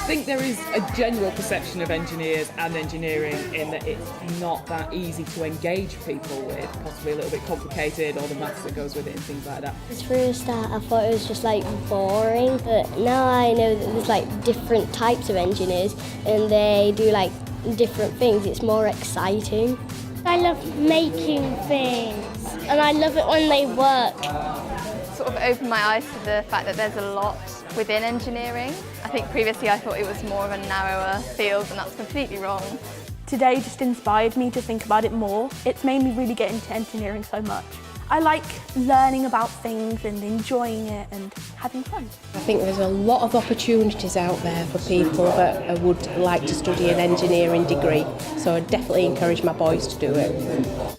think there is a general perception of engineers and engineering in that it's not that easy to engage people with, possibly a little bit complicated, all the maths that goes with it and things like that. For a start, I thought it was just like boring, but now I know that there's like different types of engineers and they do like different things. It's more exciting. I love making things and I love it when they work. Sort of opened my eyes to the fact that there's a lot within engineering. I think previously I thought it was more of a narrower field, and that's completely wrong. Today just inspired me to think about it more. It's made me really get into engineering so much. I like learning about things and enjoying it and having fun. I think there's a lot of opportunities out there for people that would like to study an engineering degree, so I definitely encourage my boys to do it.